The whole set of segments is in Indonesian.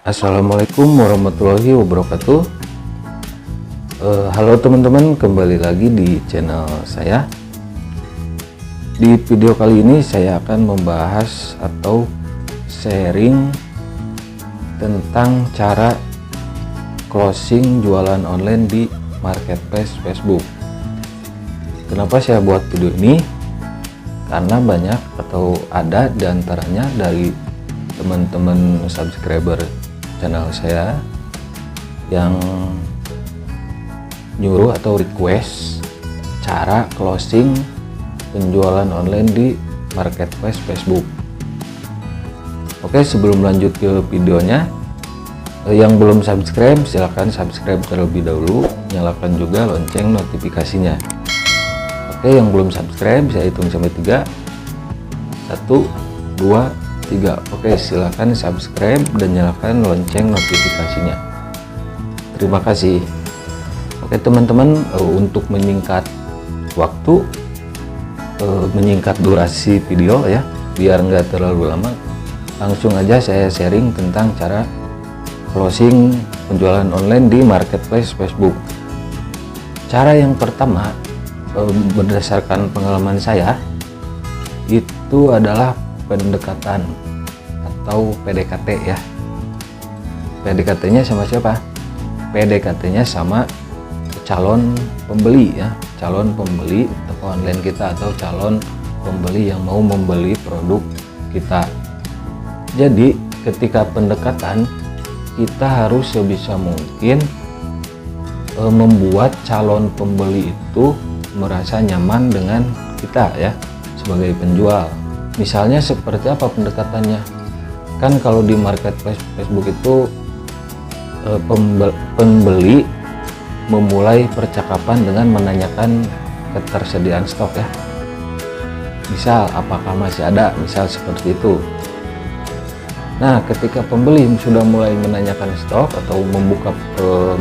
Assalamualaikum warahmatullahi wabarakatuh. Halo teman-teman, kembali lagi di channel saya. Di video kali ini saya akan membahas atau sharing tentang cara closing jualan online di marketplace Facebook. Kenapa saya buat video ini? Karena banyak atau ada diantaranya dari teman-teman subscriber channel saya yang nyuruh atau request cara closing penjualan online di marketplace Facebook. Oke, sebelum lanjut ke videonya, yang belum subscribe silahkan subscribe terlebih dahulu, nyalakan juga lonceng notifikasinya. Oke, yang belum subscribe saya hitung sampai 3. 1, 2, 3. Oke, silahkan subscribe dan nyalakan lonceng notifikasinya. Terima kasih. Oke teman-teman, untuk menyingkat waktu, menyingkat durasi video ya, biar nggak terlalu lama, langsung aja saya sharing tentang cara closing penjualan online di marketplace Facebook. Cara yang pertama, berdasarkan pengalaman saya, itu adalah pendekatan atau PDKT ya. PDKT-nya sama siapa? PDKT-nya sama calon pembeli ya, calon pembeli toko online kita atau calon pembeli yang mau membeli produk kita. Jadi ketika pendekatan, kita harus sebisa mungkin membuat calon pembeli itu merasa nyaman dengan kita ya sebagai penjual. Misalnya seperti apa pendekatannya? Kan kalau di marketplace Facebook itu pembeli memulai percakapan dengan menanyakan ketersediaan stok ya. Misal apakah masih ada, misal seperti itu. Nah, ketika pembeli sudah mulai menanyakan stok atau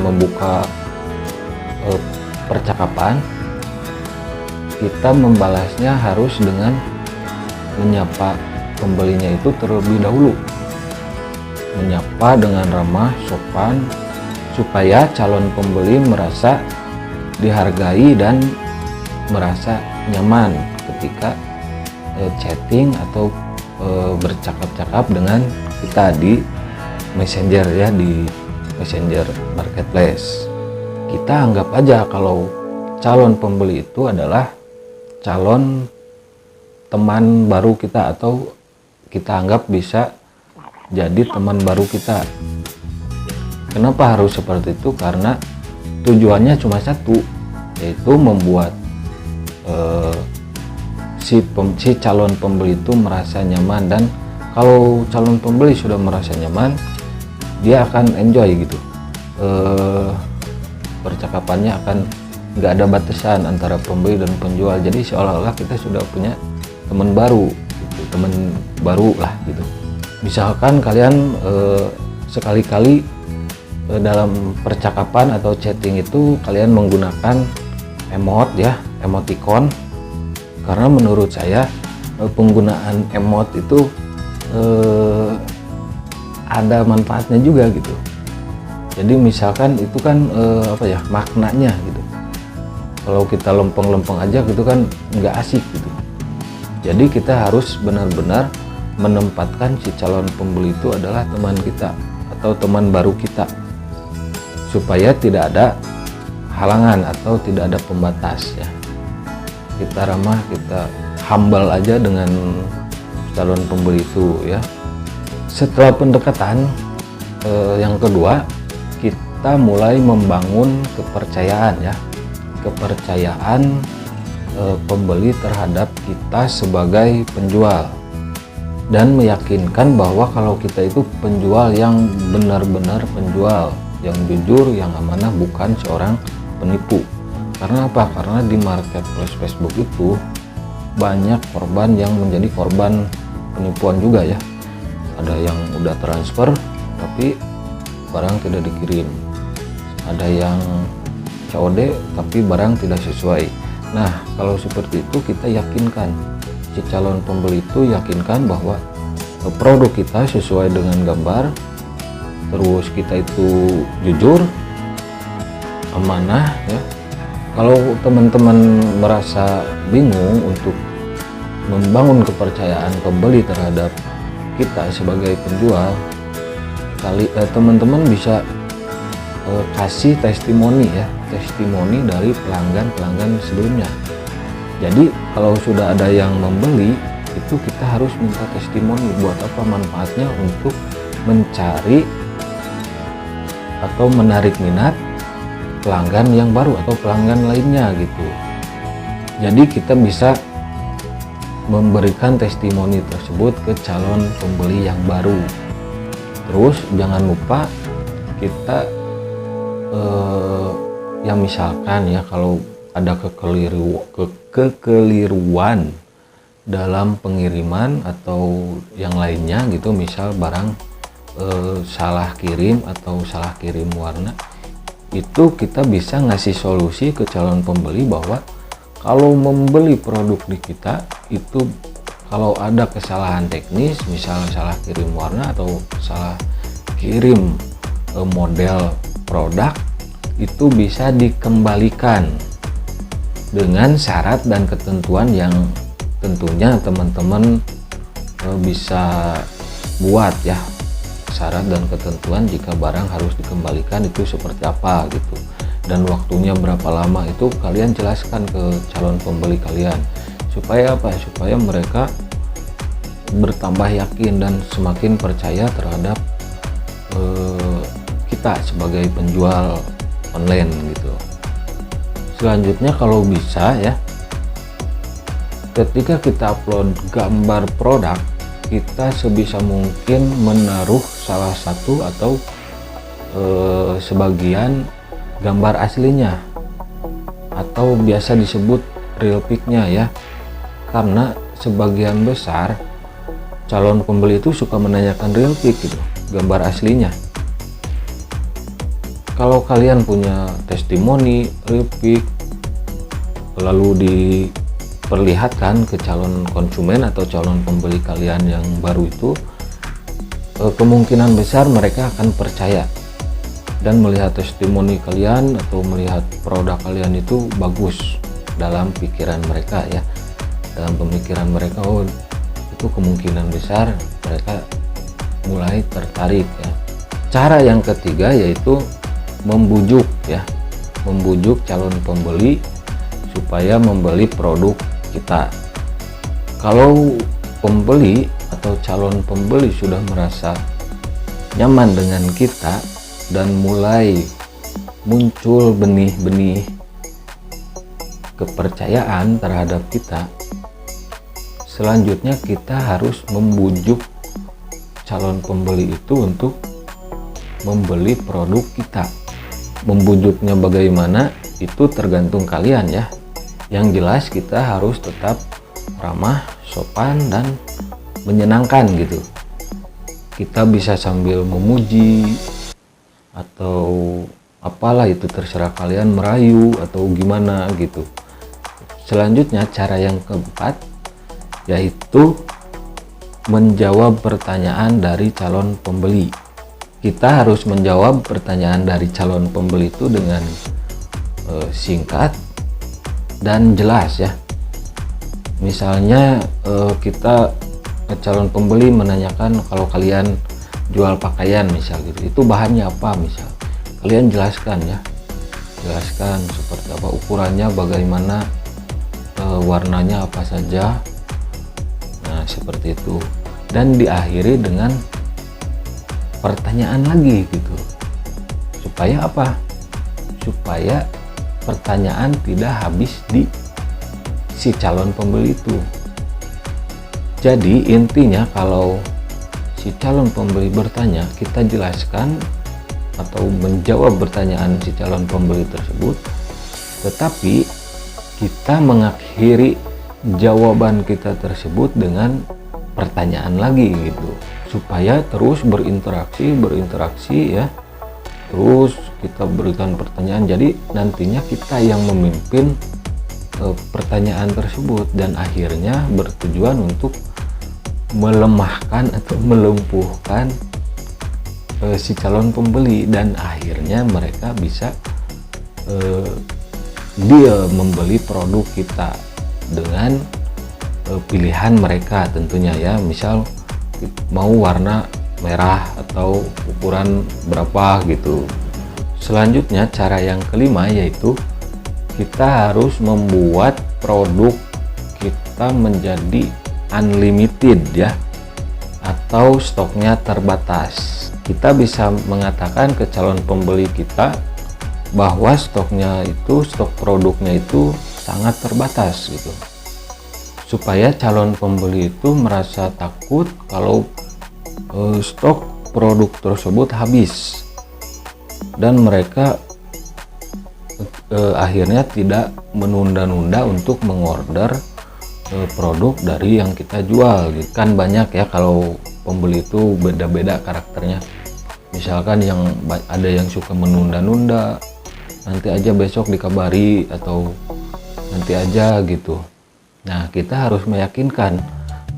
membuka percakapan, kita membalasnya harus dengan menyapa pembelinya itu terlebih dahulu, menyapa dengan ramah, sopan, supaya calon pembeli merasa dihargai dan merasa nyaman ketika chatting atau bercakap-cakap dengan kita di Messenger ya, di Messenger Marketplace. Kita anggap aja kalau calon pembeli itu adalah calon teman baru kita, atau kita anggap bisa jadi teman baru kita. Kenapa harus seperti itu? Karena tujuannya cuma satu, yaitu membuat si calon pembeli itu merasa nyaman. Dan kalau calon pembeli sudah merasa nyaman, dia akan enjoy gitu, percakapannya akan nggak ada batasan antara pembeli dan penjual. Jadi seolah-olah kita sudah punya teman baru gitu, teman baru lah gitu. Misalkan kalian sekali-kali dalam percakapan atau chatting itu kalian menggunakan emot ya, emoticon, karena menurut saya penggunaan emot itu ada manfaatnya juga gitu. Jadi misalkan itu kan apa ya, maknanya gitu. Kalau kita lempeng-lempeng aja gitu kan nggak asik gitu. Jadi kita harus benar-benar menempatkan si calon pembeli itu adalah teman kita atau teman baru kita, supaya tidak ada halangan atau tidak ada pembatas ya. Kita ramah, kita humble aja dengan calon pembeli itu ya. Setelah pendekatan, yang kedua, kita mulai membangun kepercayaan ya, kepercayaan pembeli terhadap kita sebagai penjual, dan meyakinkan bahwa kalau kita itu penjual yang benar-benar penjual, yang jujur, yang amanah, bukan seorang penipu. Karena apa? Karena di marketplace Facebook itu banyak korban yang menjadi korban penipuan juga ya. Ada yang udah transfer tapi barang tidak dikirim, ada yang COD tapi barang tidak sesuai. Nah, kalau seperti itu kita yakinkan, si calon pembeli itu yakinkan bahwa produk kita sesuai dengan gambar, terus kita itu jujur, amanah ya. Kalau teman-teman merasa bingung untuk membangun kepercayaan pembeli terhadap kita sebagai penjual, teman-teman bisa kasih testimoni ya, testimoni dari pelanggan sebelumnya. Jadi kalau sudah ada yang membeli, itu kita harus minta testimoni. Buat apa? Manfaatnya untuk mencari atau menarik minat pelanggan yang baru atau pelanggan lainnya gitu. Jadi kita bisa memberikan testimoni tersebut ke calon pembeli yang baru. Terus jangan lupa kita yang misalkan ya, kalau ada kekeliruan dalam pengiriman atau yang lainnya gitu, misal barang salah kirim atau salah kirim warna, itu kita bisa ngasih solusi ke calon pembeli bahwa kalau membeli produk di kita itu kalau ada kesalahan teknis, misal salah kirim warna atau salah kirim model produk, itu bisa dikembalikan dengan syarat dan ketentuan yang tentunya teman-teman bisa buat ya. Syarat dan ketentuan jika barang harus dikembalikan itu seperti apa gitu, dan waktunya berapa lama itu kalian jelaskan ke calon pembeli kalian, supaya apa? Supaya mereka bertambah yakin dan semakin percaya terhadap kita sebagai penjual online gitu. Selanjutnya kalau bisa ya, ketika kita upload gambar produk, kita sebisa mungkin menaruh salah satu atau sebagian gambar aslinya atau biasa disebut real pic-nya ya, karena sebagian besar calon pembeli itu suka menanyakan real pic gitu, gambar aslinya. Kalau kalian punya testimoni real pic lalu diperlihatkan ke calon konsumen atau calon pembeli kalian yang baru itu, kemungkinan besar mereka akan percaya dan melihat testimoni kalian atau melihat produk kalian itu bagus dalam pikiran mereka ya, dalam pemikiran mereka. Oh, itu kemungkinan besar mereka mulai tertarik ya. Cara yang ketiga yaitu membujuk ya, membujuk calon pembeli supaya membeli produk kita. Kalau pembeli atau calon pembeli sudah merasa nyaman dengan kita dan mulai muncul benih-benih kepercayaan terhadap kita, selanjutnya kita harus membujuk calon pembeli itu untuk membeli produk kita. Membujuknya bagaimana itu tergantung kalian ya. Yang jelas kita harus tetap ramah, sopan, dan menyenangkan gitu. Kita bisa sambil memuji atau apalah itu, terserah kalian, merayu atau gimana gitu. Selanjutnya cara yang keempat yaitu menjawab pertanyaan dari calon pembeli. Kita harus menjawab pertanyaan dari calon pembeli itu dengan singkat dan jelas ya. Misalnya kita calon pembeli menanyakan kalau kalian jual pakaian misal gitu, itu bahannya apa misal, kalian jelaskan ya, jelaskan seperti apa, ukurannya bagaimana, warnanya apa saja, nah seperti itu. Dan diakhiri dengan pertanyaan lagi gitu, supaya apa? Supaya pertanyaan tidak habis di si calon pembeli itu. Jadi intinya kalau si calon pembeli bertanya, kita jelaskan atau menjawab pertanyaan si calon pembeli tersebut, tetapi kita mengakhiri jawaban kita tersebut dengan pertanyaan lagi gitu, supaya terus berinteraksi ya. Terus kita berikan pertanyaan, jadi nantinya kita yang memimpin pertanyaan tersebut, dan akhirnya bertujuan untuk melemahkan atau melumpuhkan si calon pembeli, dan akhirnya mereka bisa dia membeli produk kita dengan pilihan mereka tentunya ya, misal mau warna merah atau ukuran berapa gitu. Selanjutnya cara yang kelima yaitu kita harus membuat produk kita menjadi unlimited ya, atau stoknya terbatas. Kita bisa mengatakan ke calon pembeli kita bahwa stok produknya itu sangat terbatas gitu, supaya calon pembeli itu merasa takut kalau stok produk tersebut habis, dan mereka akhirnya tidak menunda-nunda untuk mengorder produk dari yang kita jual. Kan banyak ya kalau pembeli itu beda-beda karakternya, misalkan ada yang suka menunda-nunda, nanti aja besok dikabari atau nanti aja gitu. Nah, kita harus meyakinkan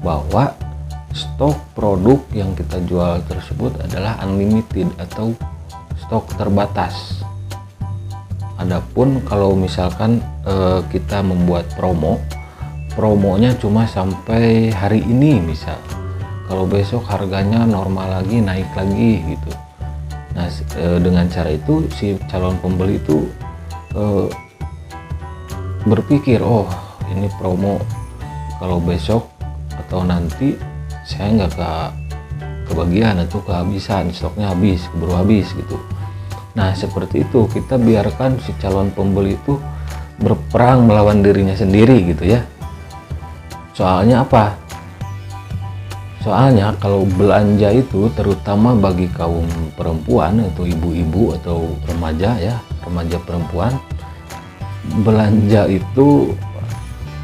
bahwa stok produk yang kita jual tersebut adalah unlimited atau stok terbatas. Adapun kalau misalkan kita membuat promonya cuma sampai hari ini misal, kalau besok harganya normal lagi, naik lagi gitu. Nah, dengan cara itu si calon pembeli itu berpikir, oh ini promo, kalau besok atau nanti saya nggak kebagian atau kehabisan, stoknya habis, keburu habis gitu. Nah, seperti itu kita biarkan si calon pembeli itu berperang melawan dirinya sendiri gitu ya. Soalnya apa? Soalnya kalau belanja itu terutama bagi kaum perempuan atau ibu-ibu atau remaja ya, remaja perempuan, belanja itu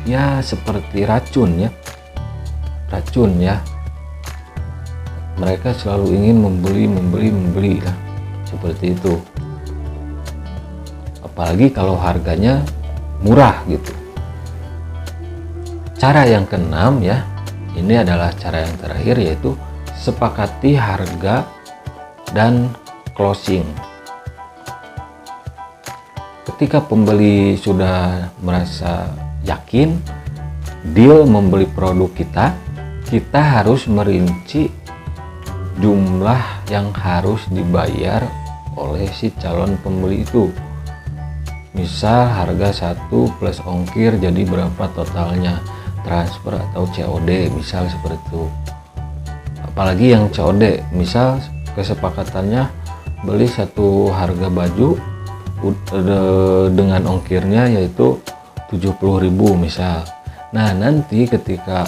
ya seperti racun ya. Mereka selalu ingin membeli lah, seperti itu. Apalagi kalau harganya murah gitu. Cara yang keenam ya, ini adalah cara yang terakhir, yaitu sepakati harga dan closing. Ketika pembeli sudah merasa yakin deal membeli produk kita harus merinci jumlah yang harus dibayar oleh si calon pembeli itu. Misal harga 1 plus ongkir jadi berapa totalnya, transfer atau COD misal seperti itu. Apalagi yang COD, misal kesepakatannya beli satu harga baju dengan ongkirnya yaitu 70.000 misal. Nah, nanti ketika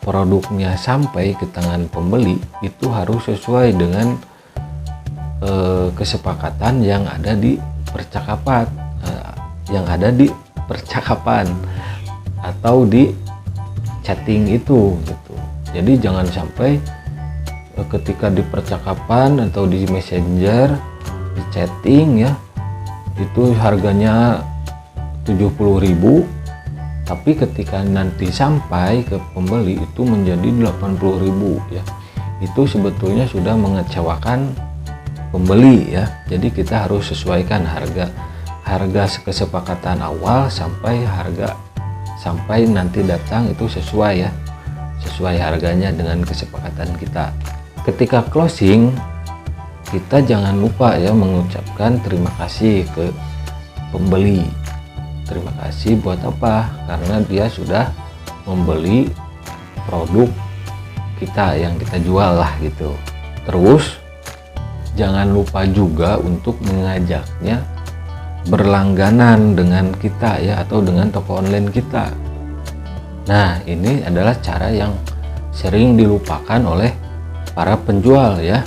produknya sampai ke tangan pembeli itu harus sesuai dengan kesepakatan yang ada di percakapan atau di chatting itu gitu. Jadi jangan sampai ketika di percakapan atau di messenger, di chatting ya, itu harganya 70.000, tapi ketika nanti sampai ke pembeli itu menjadi 80.000 ya. Itu sebetulnya sudah mengecewakan pembeli ya. Jadi kita harus sesuaikan harga kesepakatan awal sampai nanti datang itu sesuai harganya dengan kesepakatan kita. Ketika closing, kita jangan lupa ya mengucapkan terima kasih ke pembeli. Terima kasih buat apa? Karena dia sudah membeli produk kita yang kita jual lah gitu. Terus jangan lupa juga untuk mengajaknya berlangganan dengan kita ya, atau dengan toko online kita. Nah, ini adalah cara yang sering dilupakan oleh para penjual ya,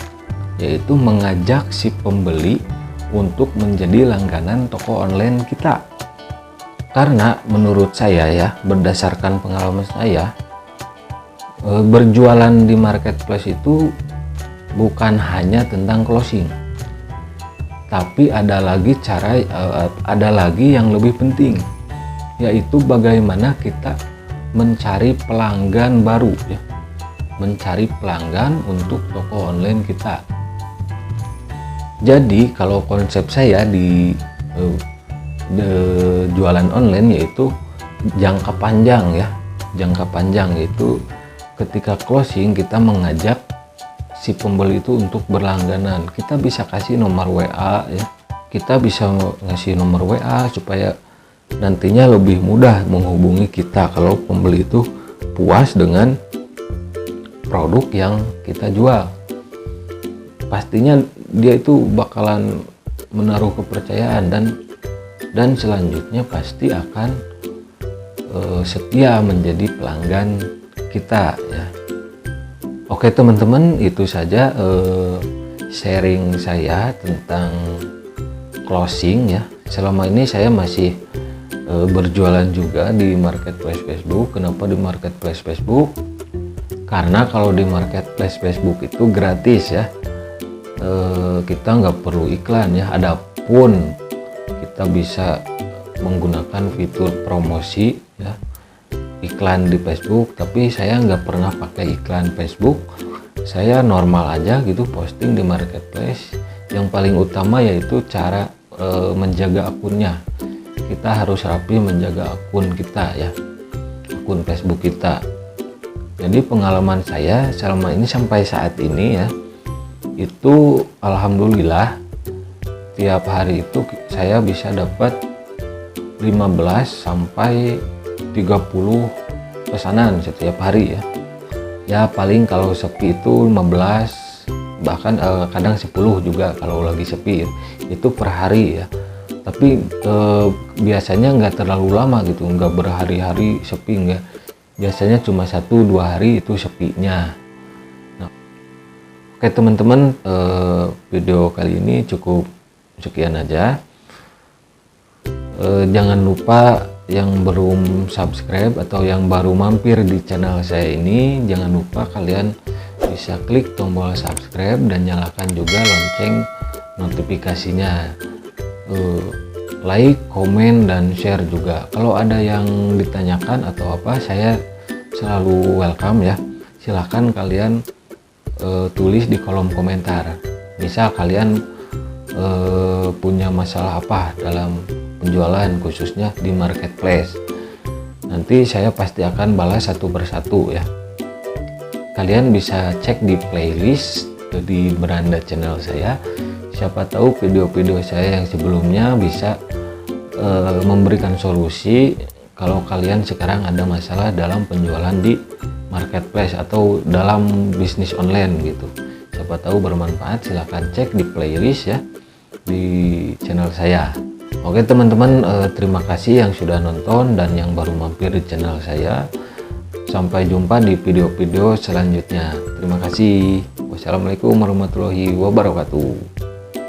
yaitu mengajak si pembeli untuk menjadi langganan toko online kita. Karena menurut saya ya, berdasarkan pengalaman saya, berjualan di marketplace itu bukan hanya tentang closing, tapi ada lagi yang lebih penting, yaitu bagaimana kita mencari pelanggan baru ya, mencari pelanggan untuk toko online kita. Jadi kalau konsep saya di jualan online yaitu jangka panjang ya, jangka panjang, yaitu ketika closing kita mengajak si pembeli itu untuk berlangganan. Kita bisa kasih nomor WA ya, kita bisa ngasih nomor WA supaya nantinya lebih mudah menghubungi kita kalau pembeli itu puas dengan produk yang kita jual. Pastinya dia itu bakalan menaruh kepercayaan dan selanjutnya pasti akan setia menjadi pelanggan kita ya. Oke teman-teman, itu saja sharing saya tentang closing ya. Selama ini saya masih berjualan juga di marketplace Facebook. Kenapa di marketplace Facebook? Karena kalau di marketplace Facebook itu gratis ya, kita nggak perlu iklan ya. Adapun kita bisa menggunakan fitur promosi ya, iklan di Facebook, tapi saya nggak pernah pakai iklan Facebook. Saya normal aja gitu posting di marketplace. Yang paling utama yaitu cara menjaga akunnya. Kita harus rapi menjaga akun kita ya, akun Facebook kita. Jadi pengalaman saya selama ini sampai saat ini ya, itu alhamdulillah tiap hari itu saya bisa dapat 15 sampai 30 pesanan setiap hari ya. Ya paling kalau sepi itu 15, bahkan kadang 10 juga kalau lagi sepi ya. Itu per hari ya. Tapi biasanya nggak terlalu lama gitu, nggak berhari-hari sepi, nggak. Biasanya cuma 1-2 hari itu sepinya. Nah, oke teman-teman, video kali ini cukup sekian aja. Jangan lupa yang belum subscribe atau yang baru mampir di channel saya ini, jangan lupa kalian bisa klik tombol subscribe dan nyalakan juga lonceng notifikasinya. Like, komen, dan share juga. Kalau ada yang ditanyakan atau apa, saya selalu welcome ya. Silahkan kalian tulis di kolom komentar. Misal kalian punya masalah apa dalam penjualan khususnya di marketplace, nanti saya pasti akan balas satu persatu ya. Kalian bisa cek di playlist di beranda channel saya. Siapa tahu video-video saya yang sebelumnya bisa memberikan solusi kalau kalian sekarang ada masalah dalam penjualan di marketplace atau dalam bisnis online gitu. Siapa tahu bermanfaat, silahkan cek di playlist ya di channel saya. Oke teman-teman, terima kasih yang sudah nonton dan yang baru mampir di channel saya. Sampai jumpa di video-video selanjutnya. Terima kasih. Wassalamualaikum warahmatullahi wabarakatuh.